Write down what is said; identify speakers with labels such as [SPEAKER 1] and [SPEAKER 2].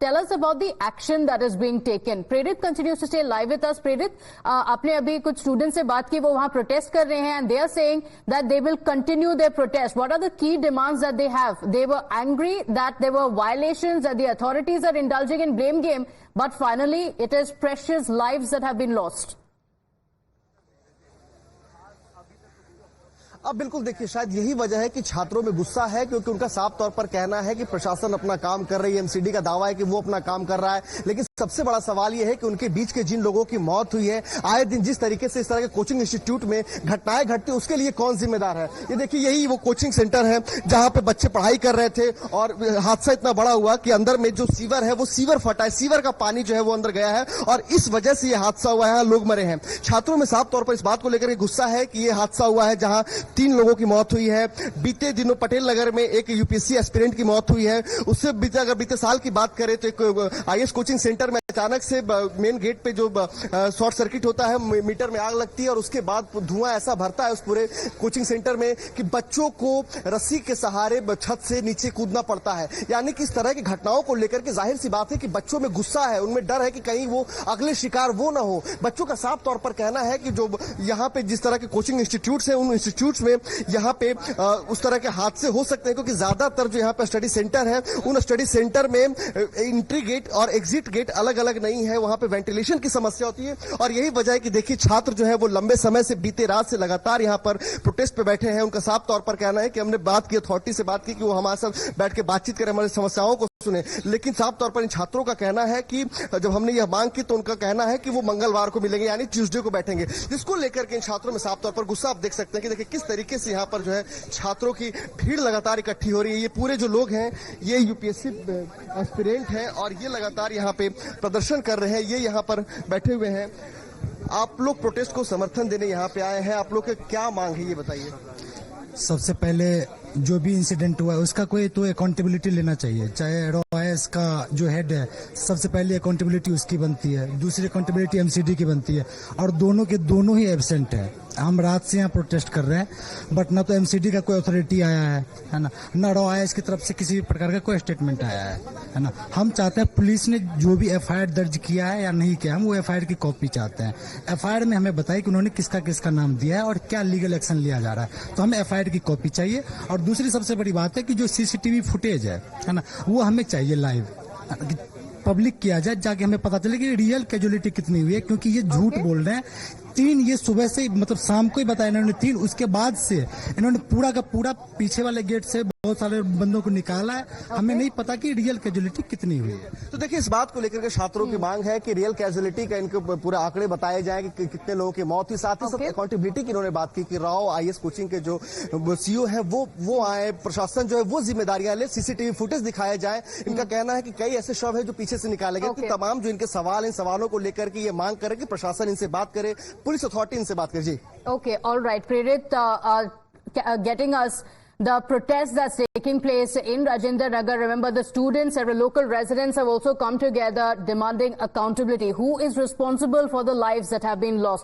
[SPEAKER 1] tell us about the action that is being taken. Prerit continues to stay live with us. Prerit, आपने अभी कुछ student से बात की, वो वहां प्रोटेस्ट कर रहे हैं, and they are saying that they will continue their protest. What are the key demands that they have? They were angry that there were violations, that the authorities are indulging in blame game, but finally it is precious lives that have been lost.
[SPEAKER 2] अब बिल्कुल देखिए, शायद यही वजह है कि छात्रों में गुस्सा है, क्योंकि उनका साफ तौर पर कहना है कि प्रशासन अपना काम कर रही है, एमसीडी का दावा है कि वो अपना काम कर रहा है, लेकिन सबसे बड़ा सवाल यह है कि उनके बीच के जिन लोगों की मौत हुई है, आए दिन जिस तरीके से इस तरह के कोचिंग इंस्टीट्यूट में घटनाएं घटती, उसके लिए कौन जिम्मेदार है। ये देखिए, यही वो कोचिंग सेंटर है जहां पे बच्चे पढ़ाई कर रहे थे और हादसा इतना बड़ा हुआ कि अंदर में जो सीवर है वो सीवर फटा है, सीवर का पानी जो है वो अंदर गया है और इस वजह से ये हादसा हुआ है, लोग मरे हैं। छात्रों में साफ तौर पर इस बात को लेकर गुस्सा है कि ये हादसा हुआ है जहां 3 लोगों की मौत हुई है। बीते दिनों पटेल नगर में एक यूपीएससी एस्पिरेंट की मौत हुई है। उससे बीते साल की बात करें तो एक आईएएस कोचिंग सेंटर में अचानक से मेन गेट पे जो शॉर्ट सर्किट होता है, मीटर में आग लगती है और उसके बाद धुआं ऐसा भरता है उस पूरे कोचिंग सेंटर में कि बच्चों को रस्सी के सहारे छत से नीचे कूदना पड़ता है। यानी कि इस तरह की घटनाओं को लेकर के जाहिर सी बात है कि बच्चों में गुस्सा है, उनमें डर है कि कहीं वो अगले शिकार वो ना हो। बच्चों का साफ तौर पर कहना है कि जो यहाँ पे जिस तरह के कोचिंग इंस्टीट्यूट्स हैं, उन इंस्टीट्यूट्स में यहाँ पे उस तरह के हादसे हो सकते हैं, क्योंकि ज्यादातर जो यहाँ पे स्टडी सेंटर है, उन स्टडी सेंटर में एंट्री गेट और एग्जिट गेट अलग अलग नहीं है, वहां पे वेंटिलेशन की समस्या होती है। और यही वजह है कि देखिए, छात्र जो है वो लंबे समय से बीते रात से लगातार यहाँ पर प्रोटेस्ट पे बैठे हैं। उनका साफ तौर पर कहना है कि हमने बात की, अथॉरिटी से बात की कि वो हमारे साथ बैठ के बातचीत करें, हमारी समस्याओं को सुने, लेकिन साफ तौर पर इन छात्रों का कहना है कि जब हमने यह मांग की तो उनका कहना है कि वो मंगलवार को मिलेंगे, यानी ट्यूसडे को बैठेंगे, जिसको लेकर के इन छात्रों में साफ तौर पर गुस्सा आप देख सकते हैं कि देखिए किस तरीके से यहाँ पर जो है छात्रों की भीड़ लगातार इकट्ठी हो रही है। ये पूरे जो लोग हैं ये यूपीएससी एस्पिरेंट हैं और ये लगातार यहाँ पे प्रदर्शन कर रहे हैं, ये यहाँ पर बैठे हुए हैं। आप लोग प्रोटेस्ट को समर्थन देने यहाँ पे आए हैं, आप लोग की क्या मांग है ये बताइए।
[SPEAKER 3] सबसे पहले जो भी इंसिडेंट हुआ है उसका कोई तो अकाउंटेबिलिटी लेना चाहिए, चाहे रॉयस का जो हेड है, सबसे पहले अकाउंटेबिलिटी उसकी बनती है, दूसरी अकाउंटेबिलिटी एमसीडी की बनती है, और दोनों के दोनों ही एब्सेंट है। हम रात से यहाँ प्रोटेस्ट कर रहे हैं, बट ना तो एमसीडी का कोई अथॉरिटी आया है ना, ना रॉयस की तरफ से किसी भी प्रकार का कोई स्टेटमेंट आया है ना। हम चाहते हैं पुलिस ने जो भी एफआईआर दर्ज किया है या नहीं किया, हम वो एफआईआर की कॉपी चाहते हैं। एफआईआर में हमें बताइए कि उन्होंने किसका किसका नाम दिया है और क्या लीगल एक्शन लिया जा रहा है, तो हमें एफआईआर की कॉपी चाहिए। और दूसरी सबसे बड़ी बात है कि जो सीसीटीवी फुटेज है ना, वो हमें चाहिए लाइव, पब्लिक किया जाए, जाके हमें पता चले कि रियल कैजुअलिटी कितनी हुई है, क्योंकि ये झूठ बोल रहे हैं। 3 ये सुबह से मतलब शाम को ही बताया इन्होंने 3, उसके बाद से इन्होंने पूरा का पूरा पीछे वाले गेट से बहुत सारे बंदों को निकाला है। हमें नहीं पता कि रियल कैजुअलिटी कितनी हुई है।
[SPEAKER 2] तो देखिए, इस बात को लेकर के छात्रों की मांग है कि रियल कैजुअलिटी का इनको पूरे आंकड़े बताए जाए कि कितने लोगों की मौत हुई। साथ ही साथ अकाउंटेबिलिटी की इन्होंने बात की कि राव आईएएस कोचिंग के जो सीईओ है वो आए, प्रशासन जो है वो जिम्मेदारियां ले, सीसीटीवी फुटेज दिखाया जाए। इनका कहना है कि कई ऐसे शव है जो पीछे से निकाले गए। तमाम जो इनके सवाल, इन सवालों को लेकर के ये मांग करे कि प्रशासन इनसे बात करे, पुलिस अथॉरिटी इनसे बात करे। जी
[SPEAKER 1] ओके, ऑल राइट प्रेरित, getting us the protest that's taking place in Rajendra Nagar. Remember, the students, several local residents have also come together demanding accountability. Who is responsible for the lives that have been lost?